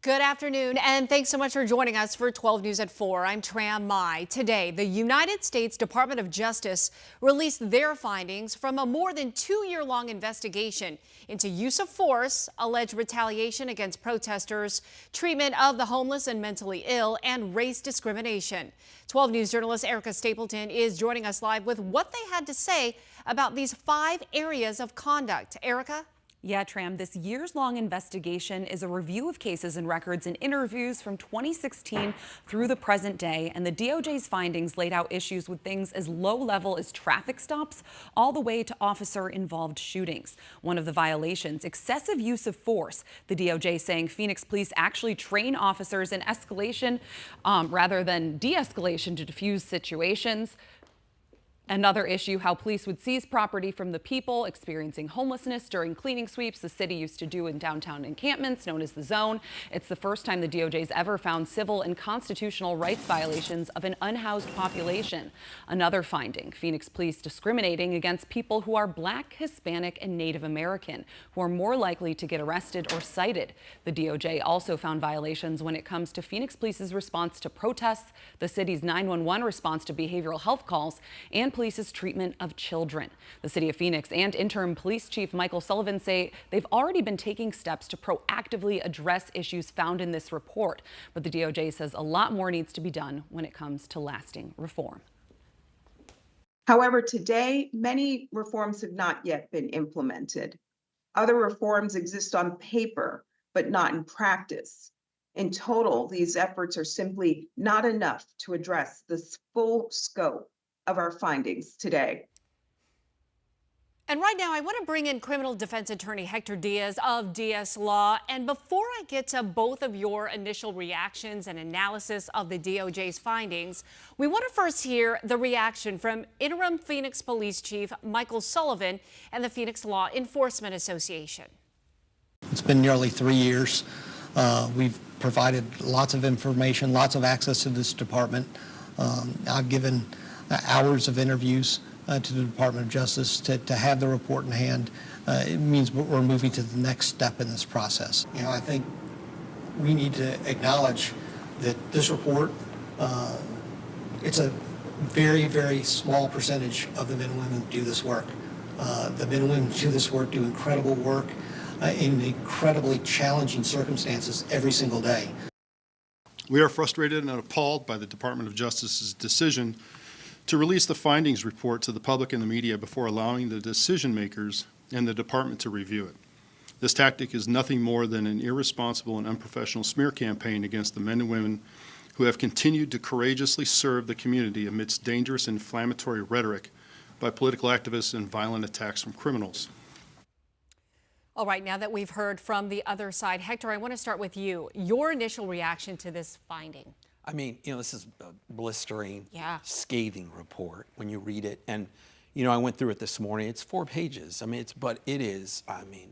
Good afternoon, and thanks so much for joining us for 12 News at 4. I'm Tram Mai. Today, the United States Department of Justice released their findings from a more than 2-year-long investigation into use of force, alleged retaliation against protesters, treatment of the homeless and mentally ill, and race discrimination. 12 News journalist Erica Stapleton is joining us live with what they had to say about these 5 areas of conduct. Erica? Yeah, Tram, this years-long investigation is a review of cases and records and interviews from 2016 through the present day, and the DOJ's findings laid out issues with things as low-level as traffic stops all the way to officer-involved shootings. One of the violations, excessive use of force. The DOJ saying Phoenix police actually train officers in escalation rather than de-escalation to defuse situations. Another issue, how police would seize property from the people experiencing homelessness during cleaning sweeps the city used to do in downtown encampments known as the Zone. It's the first time the DOJ's ever found civil and constitutional rights violations of an unhoused population. Another finding, Phoenix police discriminating against people who are Black, Hispanic, and Native American, who are more likely to get arrested or cited. The DOJ also found violations when it comes to Phoenix police's response to protests, the city's 911 response to behavioral health calls, and police's treatment of children. The city of Phoenix and interim police chief Michael Sullivan say they've already been taking steps to proactively address issues found in this report. But the DOJ says a lot more needs to be done when it comes to lasting reform. However, today, many reforms have not yet been implemented. Other reforms exist on paper, but not in practice. In total, these efforts are simply not enough to address the full scope of our findings today. And right now, I want to bring in criminal defense attorney Hector Diaz of DS Law. And before I get to both of your initial reactions and analysis of the DOJ's findings, we want to first hear the reaction from interim Phoenix Police Chief Michael Sullivan and the Phoenix Law Enforcement Association. It's been nearly 3 years. We've provided lots of information, lots of access to this department. I've given hours of interviews to the Department of Justice to have the report in hand. It means we're moving to the next step in this process. I think we need to acknowledge that this report, it's a very, very small percentage of the men and women who do this work. The men and women who do this work do incredible work in incredibly challenging circumstances every single day. We are frustrated and appalled by the Department of Justice's decision to release the findings report to the public and the media before allowing the decision makers and the department to review it. This tactic is nothing more than an irresponsible and unprofessional smear campaign against the men and women who have continued to courageously serve the community amidst dangerous inflammatory rhetoric by political activists and violent attacks from criminals. All right, now that we've heard from the other side, Hector, I want to start with you. Your initial reaction to this finding. I mean, this is a blistering, scathing report when you read it. And, I went through it this morning. It's 4 pages. But it is,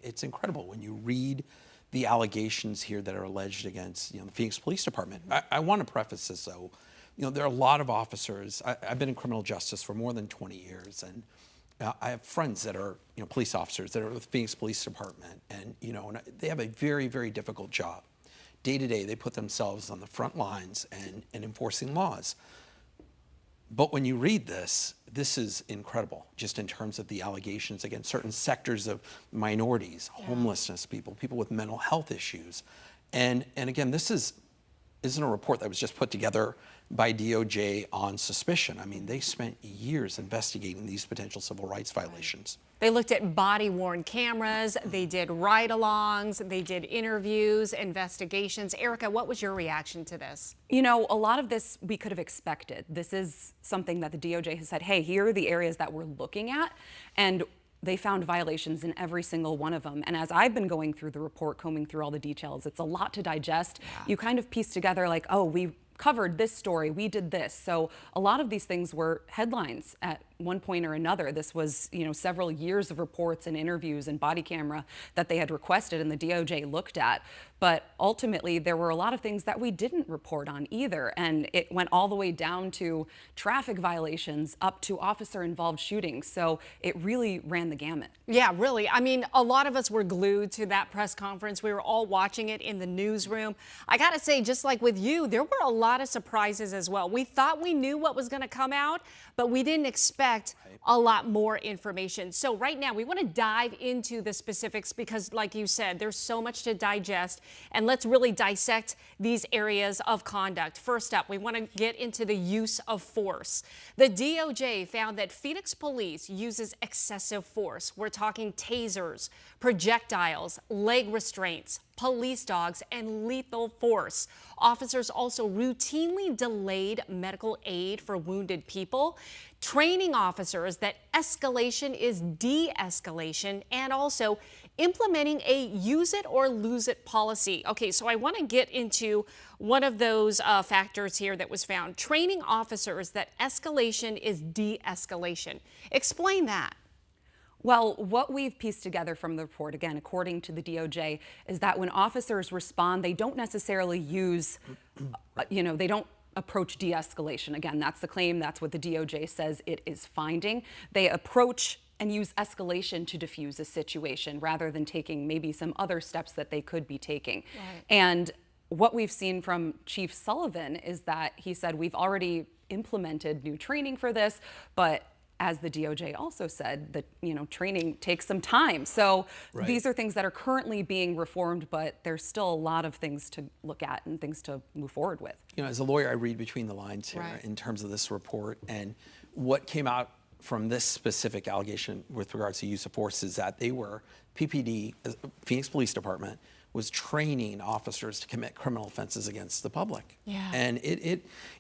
it's incredible when you read the allegations here that are alleged against, the Phoenix Police Department. I want to preface this, though. There are a lot of officers. I've been in criminal justice for more than 20 years. And I have friends that are, police officers that are with the Phoenix Police Department. And, and they have a very, very difficult job. Day to day, they put themselves on the front lines and enforcing laws. But when you read this is incredible, just in terms of the allegations against certain sectors of minorities, homelessness people with mental health issues. And again, this isn't a report that was just put together by DOJ on suspicion. They spent years investigating these potential civil rights violations. They looked at body-worn cameras, they did ride-alongs, they did interviews, investigations. Erica, what was your reaction to this? A lot of this we could have expected. This is something that the DOJ has said, hey, here are the areas that we're looking at, and they found violations in every single one of them. And as I've been going through the report, combing through all the details, it's a lot to digest. You kind of piece together like, oh, we covered this story, we did this. So a lot of these things were headlines at one point or another. This was, several years of reports and interviews and body camera that they had requested and the DOJ looked at. But ultimately, there were a lot of things that we didn't report on either. And it went all the way down to traffic violations up to officer-involved shootings. So it really ran the gamut. Yeah, really. I mean, a lot of us were glued to that press conference. We were all watching it in the newsroom. I got to say, just like with you, there were a lot of surprises as well. We thought we knew what was going to come out, but we didn't expect a lot more information. So right now, we want to dive into the specifics because, like you said, there's so much to digest. And let's really dissect these areas of conduct. First up, we want to get into the use of force. The DOJ found that Phoenix police uses excessive force. We're talking tasers, projectiles, leg restraints, police dogs, and lethal force. Officers also routinely delayed medical aid for wounded people, training officers that escalation is de-escalation, and also implementing a use it or lose it policy. Okay, so I want to get into one of those factors here that was found. Training officers that escalation is de-escalation. Explain that. Well, what we've pieced together from the report, again, according to the DOJ, is that when officers respond, they don't necessarily use, they don't approach de-escalation. Again, that's the claim. That's what the DOJ says it is finding. They approach and use escalation to diffuse a situation rather than taking maybe some other steps that they could be taking. Right. And what we've seen from Chief Sullivan is that he said we've already implemented new training for this, but as the DOJ also said, that training takes some time. So these are things that are currently being reformed, but there's still a lot of things to look at and things to move forward with. As a lawyer, I read between the lines here in terms of this report, and what came out from this specific allegation with regards to use of force is that they were PPD, Phoenix Police Department, was training officers to commit criminal offenses against the public. Yeah. And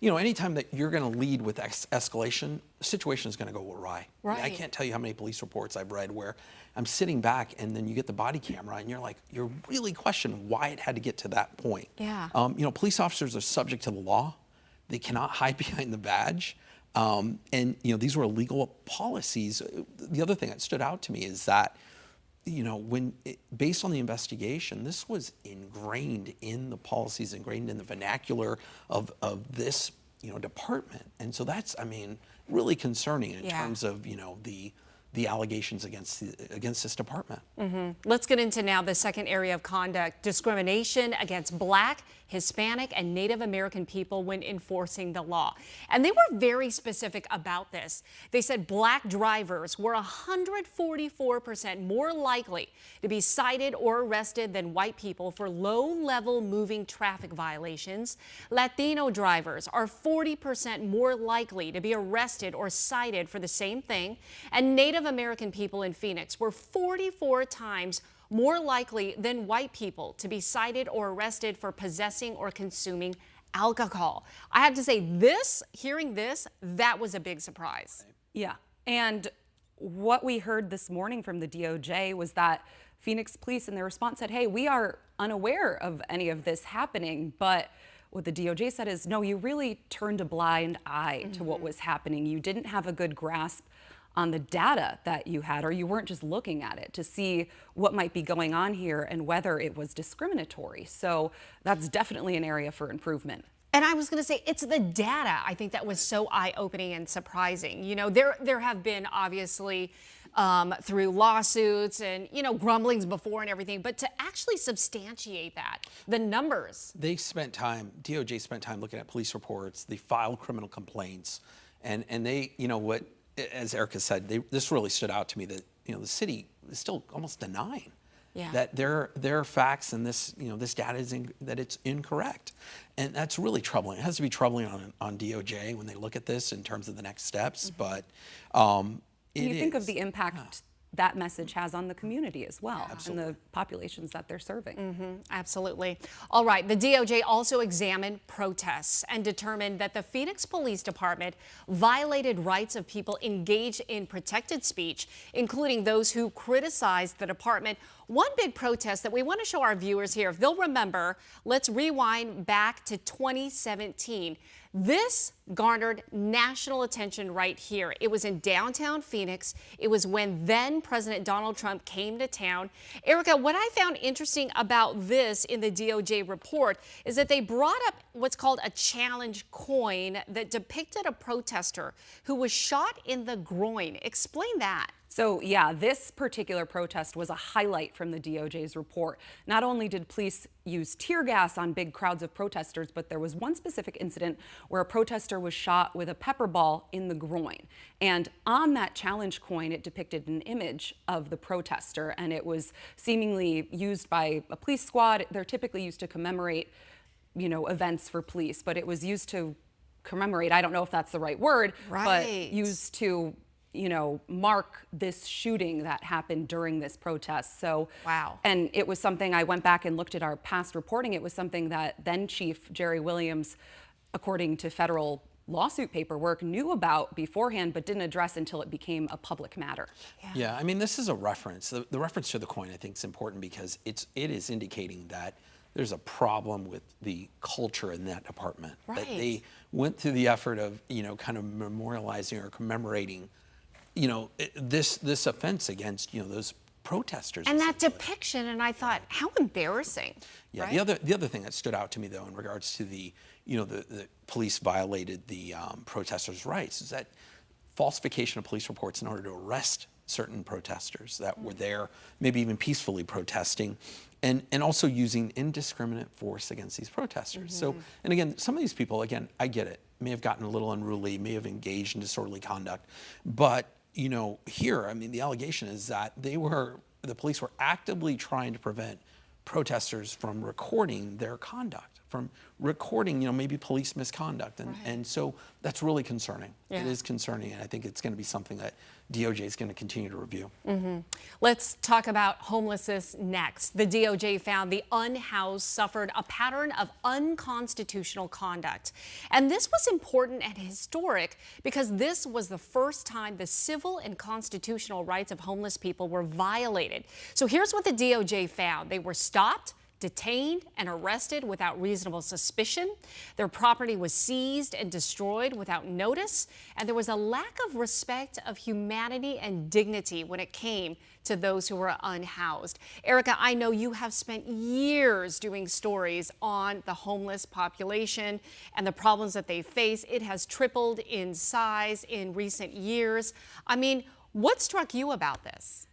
anytime that you're going to lead with escalation, the situation is going to go awry. Right. I can't tell you how many police reports I've read where I'm sitting back and then you get the body camera and you're really questioning why it had to get to that point. Yeah. Police officers are subject to the law. They cannot hide behind the badge. These were illegal policies. The other thing that stood out to me is that based on the investigation, this was ingrained in the policies, ingrained in the vernacular of this, department. And so that's, really concerning in terms of, the allegations against this department. Mm-hmm. Let's get into now the second area of conduct, discrimination against Black, Hispanic, and Native American people when enforcing the law. And they were very specific about this. They said Black drivers were 144% more likely to be cited or arrested than white people for low-level moving traffic violations. Latino drivers are 40% more likely to be arrested or cited for the same thing. And Native American people in Phoenix were 44 times more likely than white people to be cited or arrested for possessing or consuming alcohol. I have to say, hearing this, that was a big surprise. Yeah. And what we heard this morning from the DOJ was that Phoenix police in their response said, hey, we are unaware of any of this happening. But what the DOJ said is, no, you really turned a blind eye to what was happening. You didn't have a good grasp on the data that you had, or you weren't just looking at it to see what might be going on here and whether it was discriminatory. So that's definitely an area for improvement. And I was going to say, it's the data, I think, that was so eye-opening and surprising. There have been, obviously, through lawsuits and, grumblings before and everything, but to actually substantiate that, the numbers. DOJ spent time looking at police reports, they filed criminal complaints, and they, as Erica said, this really stood out to me that, the city is still almost denying that there are facts and this data that it's incorrect. And that's really troubling. It has to be troubling on DOJ when they look at this in terms of the next steps. But you think of the impact that message has on the community as well, and the populations that they're serving. Absolutely. All right, the DOJ also examined protests and determined that the Phoenix Police Department violated rights of people engaged in protected speech, including those who criticized the department. One big protest that we want to show our viewers here, if they'll remember, let's rewind back to 2017. This garnered national attention right here. It was in downtown Phoenix. It was when then President Donald Trump came to town. Erica, what I found interesting about this in the DOJ report is that they brought up what's called a challenge coin that depicted a protester who was shot in the groin. Explain that. So yeah, this particular protest was a highlight from the DOJ's report. Not only did police use tear gas on big crowds of protesters, but there was one specific incident where a protester was shot with a pepper ball in the groin. And on that challenge coin, it depicted an image of the protester, and it was seemingly used by a police squad. They're typically used to commemorate, events for police, but it was used to commemorate, I don't know if that's the right word, but used to mark this shooting that happened during this protest. So, wow. And it was something, I went back and looked at our past reporting. It was something that then Chief Jerry Williams, according to federal lawsuit paperwork, knew about beforehand, but didn't address until it became a public matter. Yeah, I mean, this is a reference. The reference to the coin, I think, is important because it is indicating that there's a problem with the culture in that department. Right. That they went through the effort of, kind of memorializing or commemorating this offense against, those protesters. And that depiction, and I thought, how embarrassing. Yeah, right? the other thing that stood out to me, though, in regards to the police violated the protesters' rights is that falsification of police reports in order to arrest certain protesters that were there, maybe even peacefully protesting, and also using indiscriminate force against these protesters. So, and again, some of these people, again, I get it, may have gotten a little unruly, may have engaged in disorderly conduct, but here, I mean, the allegation is that the police were actively trying to prevent protesters from recording their conduct, from recording, maybe police misconduct. And so that's really concerning. Yeah. It is concerning, and I think it's going to be something that DOJ is going to continue to review. Let's talk about homelessness next. The DOJ found the unhoused suffered a pattern of unconstitutional conduct. And this was important and historic because this was the first time the civil and constitutional rights of homeless people were violated. So here's what the DOJ found. They were stopped, detained, and arrested without reasonable suspicion. Their property was seized and destroyed without notice. And there was a lack of respect of humanity and dignity when it came to those who were unhoused. Erica, I know you have spent years doing stories on the homeless population and the problems that they face. It has tripled in size in recent years. I mean, what struck you about this?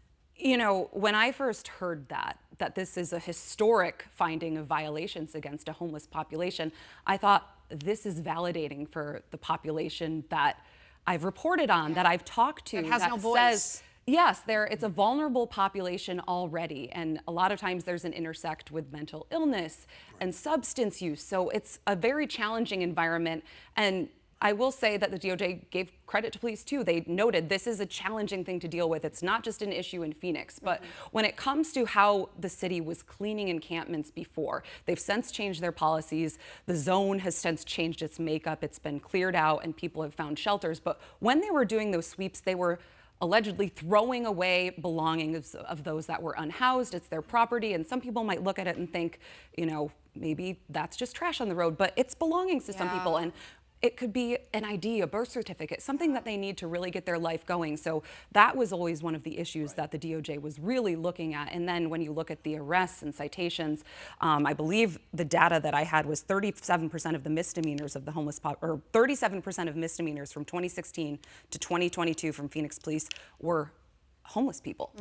When I first heard that this is a historic finding of violations against a homeless population, I thought this is validating for the population that I've reported on, that I've talked to. It has no voice. Says, yes, it's a vulnerable population already, and a lot of times there's an intersect with mental illness and substance use, so it's a very challenging environment. And I will say that the DOJ gave credit to police too. They noted this is a challenging thing to deal with. It's not just an issue in Phoenix, but when it comes to how the city was cleaning encampments before, they've since changed their policies. The zone has since changed its makeup. It's been cleared out and people have found shelters. But when they were doing those sweeps, they were allegedly throwing away belongings of those that were unhoused. It's their property, and some people might look at it and think, maybe that's just trash on the road, but it's belongings to some people. And it could be an ID, a birth certificate, something that they need to really get their life going. So that was always one of the issues that the DOJ was really looking at. And then when you look at the arrests and citations, I believe the data that I had was 37% of the misdemeanors of the homeless or 37% of misdemeanors from 2016 to 2022 from Phoenix Police were homeless people.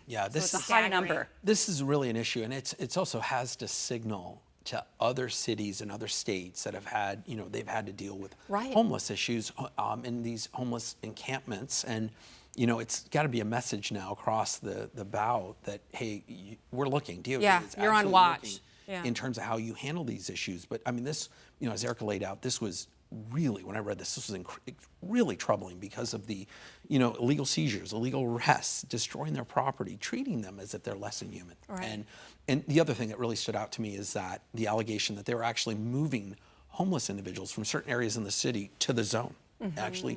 Yeah, this so it's a high number. This is really an issue, and it's also has to signal to other cities and other states that have had, they've had to deal with homeless issues in these homeless encampments. And, it's got to be a message now across the bow that, hey, we're looking. DOJ is you're on watch in terms of how you handle these issues. But I mean, this, as Erica laid out, this was really, when I read this was really troubling because of the, illegal seizures, illegal arrests, destroying their property, treating them as if they're less than human. And the other thing that really stood out to me is that the allegation that they were actually moving homeless individuals from certain areas in the city to the zone, actually,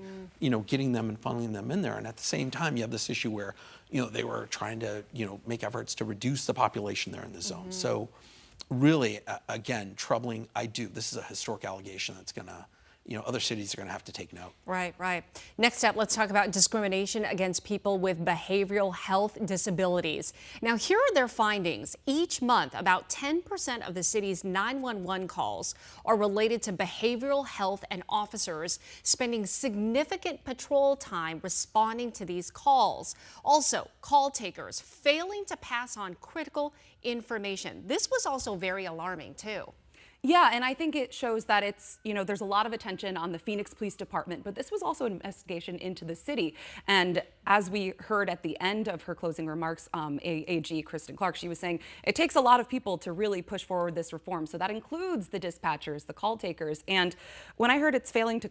getting them and funneling them in there. And at the same time, you have this issue where, they were trying to, make efforts to reduce the population there in the zone. So really, again, troubling. This is a historic allegation that's going to other cities are going to have to take note. Right, right. Next up, let's talk about discrimination against people with behavioral health disabilities. Now, here are their findings. Each month, about 10% of the city's 911 calls are related to behavioral health, and officers spending significant patrol time responding to these calls. Also, call takers failing to pass on critical information. This was also very alarming, too. Yeah, and I think it shows that there's a lot of attention on the Phoenix Police Department, but this was also an investigation into the city. And as we heard at the end of her closing remarks, AG Kristen Clark, she was saying it takes a lot of people to really push forward this reform. So that includes the dispatchers, the call takers. And when I heard it's failing to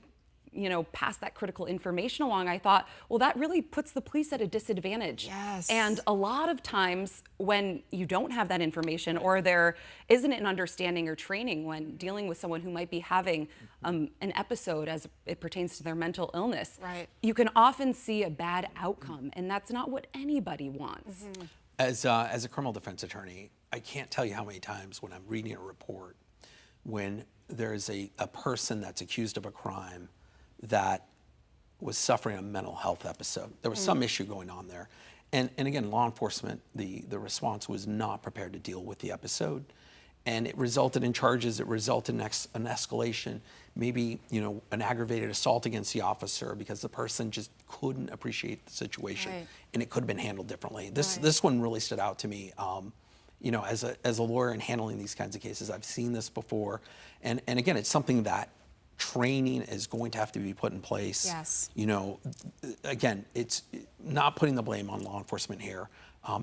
pass that critical information along, I thought, well, that really puts the police at a disadvantage. Yes. And a lot of times when you don't have that information, or there isn't an understanding or training when dealing with someone who might be having an episode as it pertains to their mental illness, right, you can often see a bad outcome, and that's not what anybody wants. As a criminal defense attorney, I can't tell you how many times when I'm reading a report, when there's a person that's accused of a crime that was suffering a mental health episode. There was some issue going on there. And again, law enforcement, the response was not prepared to deal with the episode. And it resulted in charges, it resulted in an escalation, maybe an aggravated assault against the officer because the person just couldn't appreciate the situation. Right. And it could have been handled differently. This one really stood out to me. As a lawyer in handling these kinds of cases, I've seen this before. And again, it's something that training is going to have to be put in place. Yes. Again, it's not putting the blame on law enforcement here,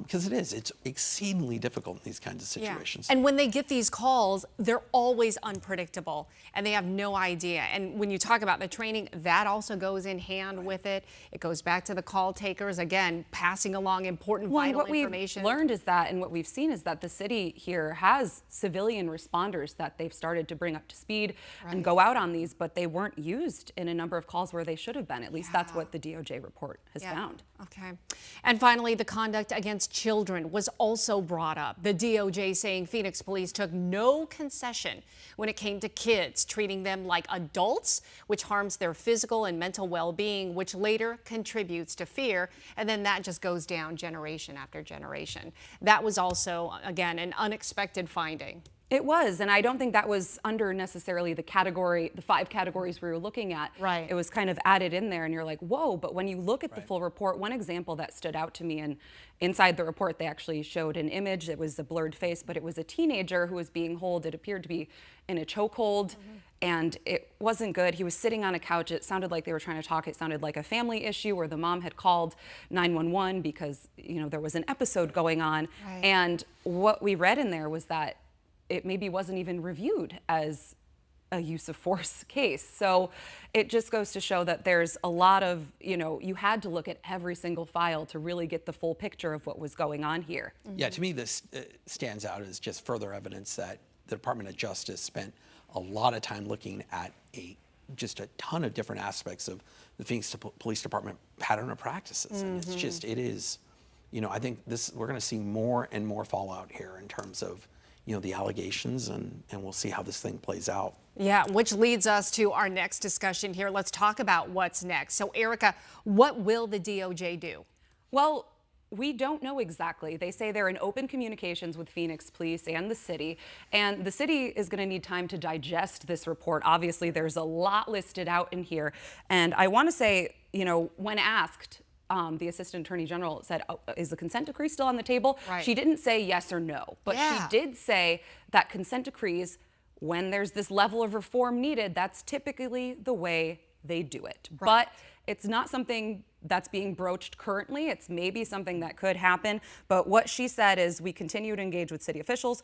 because it's exceedingly difficult in these kinds of situations. Yeah. And when they get these calls, they're always unpredictable and they have no idea. And when you talk about the training, that also goes in hand with it. It goes back to the call takers, again, passing along important vital information. What we've learned is that, and what we've seen is that the city here has civilian responders that they've started to bring up to speed and go out on these, but they weren't used in a number of calls where they should have been. At least that's what the DOJ report has found. Okay. And finally, the conduct against children was also brought up. The DOJ saying Phoenix police took no concession when it came to kids, treating them like adults, which harms their physical and mental well-being, which later contributes to fear. And then that just goes down generation after generation. That was also, again, an unexpected finding. It was, and I don't think that was under necessarily the 5 categories we were looking at. Right. It was kind of added in there, and you're like, whoa. But when you look at the full report, one example that stood out to me, and inside the report they actually showed an image. It was a blurred face, but it was a teenager who was being held. It appeared to be in a chokehold, and it wasn't good. He was sitting on a couch. It sounded like they were trying to talk. It sounded like a family issue where the mom had called 911 because there was an episode going on. Right. And what we read in there was that it maybe wasn't even reviewed as a use of force case. So it just goes to show that there's a lot of, you had to look at every single file to really get the full picture of what was going on here. Yeah, to me, this stands out as just further evidence that the Department of Justice spent a lot of time looking at just a ton of different aspects of the Phoenix Police Department pattern of practices. And it is, I think we're going to see more and more fallout here in terms of the allegations, and we'll see how this thing plays out. Yeah, which leads us to our next discussion here. Let's talk about what's next. So, Erica, what will the DOJ do? Well, we don't know exactly. They say they're in open communications with Phoenix Police and the city, and the city is going to need time to digest this report. Obviously, there's a lot listed out in here, and I want to say, when asked, the Assistant Attorney General said, is the consent decree still on the table? Right. She didn't say yes or no, but she did say that consent decrees, when there's this level of reform needed, that's typically the way they do it. Right. But it's not something that's being broached currently. It's maybe something that could happen. But what she said is we continue to engage with city officials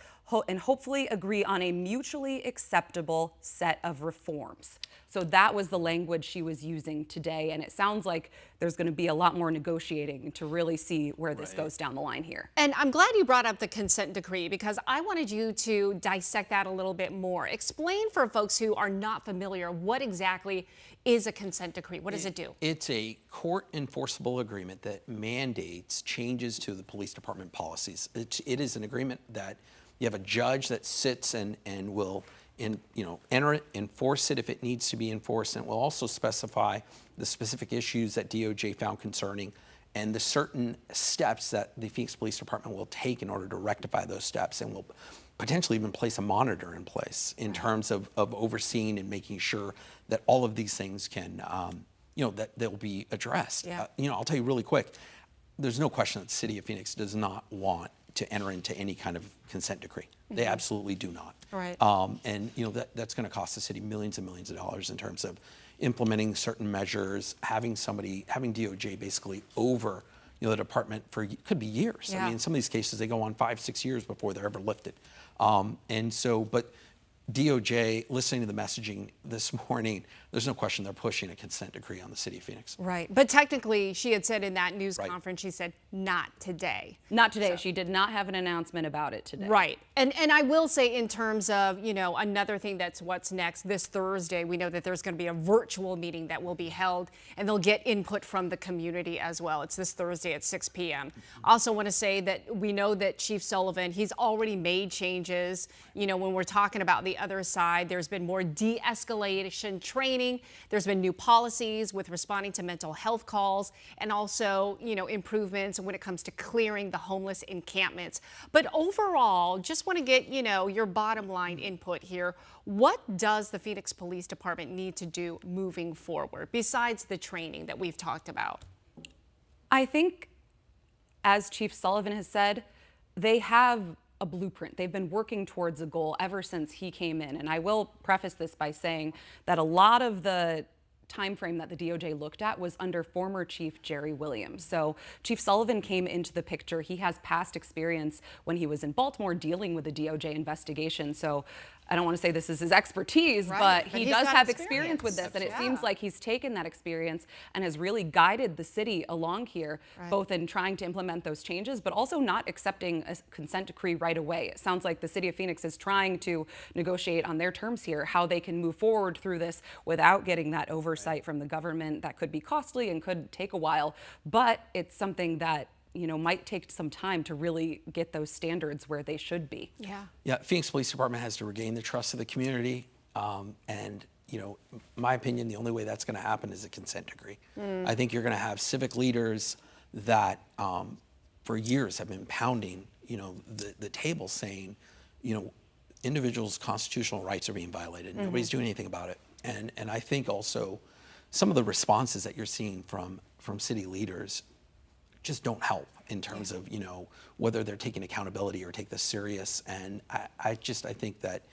and hopefully agree on a mutually acceptable set of reforms. So that was the language she was using today. And it sounds like there's going to be a lot more negotiating to really see where this goes down the line here. And I'm glad you brought up the consent decree because I wanted you to dissect that a little bit more. Explain for folks who are not familiar what exactly is a consent decree. What does it do? It's a court enforceable agreement that mandates changes to the police department policies. It is an agreement that you have a judge that sits and will enter it, enforce it if it needs to be enforced, and it will also specify the specific issues that DOJ found concerning and the certain steps that the Phoenix Police Department will take in order to rectify those steps, and will potentially even place a monitor in place in terms of overseeing and making sure that all of these things can, that they'll be addressed. Yeah. I'll tell you really quick, there's no question that the city of Phoenix does not want to enter into any kind of consent decree. They absolutely do not. Right. And that's going to cost the city millions and millions of dollars in terms of implementing certain measures, having DOJ basically over the department for could be years. Yeah. I mean, in some of these cases they go on 5-6 years before they're ever lifted. But DOJ, listening to the messaging this morning, there's no question they're pushing a consent decree on the city of Phoenix. Right. But technically, she had said in that news Right. conference, she said, not today. Not today. She did not have an announcement about it today. Right. And I will say in terms of, another thing that's what's next, this Thursday, we know that there's going to be a virtual meeting that will be held, and they'll get input from the community as well. It's this Thursday at 6 p.m. Also want to say that we know that Chief Sullivan, he's already made changes. When we're talking about the other side, there's been more de-escalation training. There's been new policies with responding to mental health calls, and also, improvements when it comes to clearing the homeless encampments. But overall, just want to get, your bottom line input here. What does the Phoenix Police Department need to do moving forward besides the training that we've talked about? I think, as Chief Sullivan has said, they have a blueprint. They've been working towards a goal ever since he came in. And I will preface this by saying that a lot of the time frame that the DOJ looked at was under former Chief Jerry Williams. So Chief Sullivan came into the picture. He has past experience when he was in Baltimore dealing with the DOJ investigation. So I don't want to say this is his expertise, Right. but But he he's does got have experience. experience with this. And it Yeah. seems like he's taken that experience and has really guided the city along here, Right. both in trying to implement those changes, but also not accepting a consent decree right away. It sounds like the city of Phoenix is trying to negotiate on their terms here, how they can move forward through this without getting that oversight from the government. That could be costly and could take a while, but it's something that might take some time to really get those standards where they should be. Yeah. Yeah, Phoenix Police Department has to regain the trust of the community. My opinion, the only way that's going to happen is a consent decree. I think you're going to have civic leaders that for years have been pounding, the table saying, individuals' constitutional rights are being violated. Nobody's doing anything about it. And I think also some of the responses that you're seeing from city leaders just don't help in terms of, whether they're taking accountability or take this serious. And I think that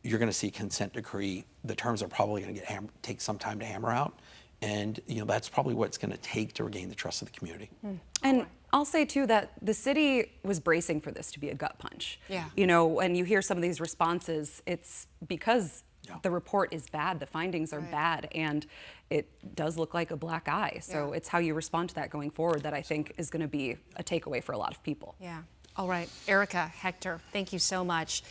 you're going to see consent decree. The terms are probably going to take some time to hammer out. And, that's probably what it's going to take to regain the trust of the community. And I'll say, too, that the city was bracing for this to be a gut punch. Yeah. When you hear some of these responses, it's because the report is bad, the findings are bad, and it does look like a black eye. So it's how you respond to that going forward that I think is going to be a takeaway for a lot of people. Yeah. All right. Erica, Hector, thank you so much.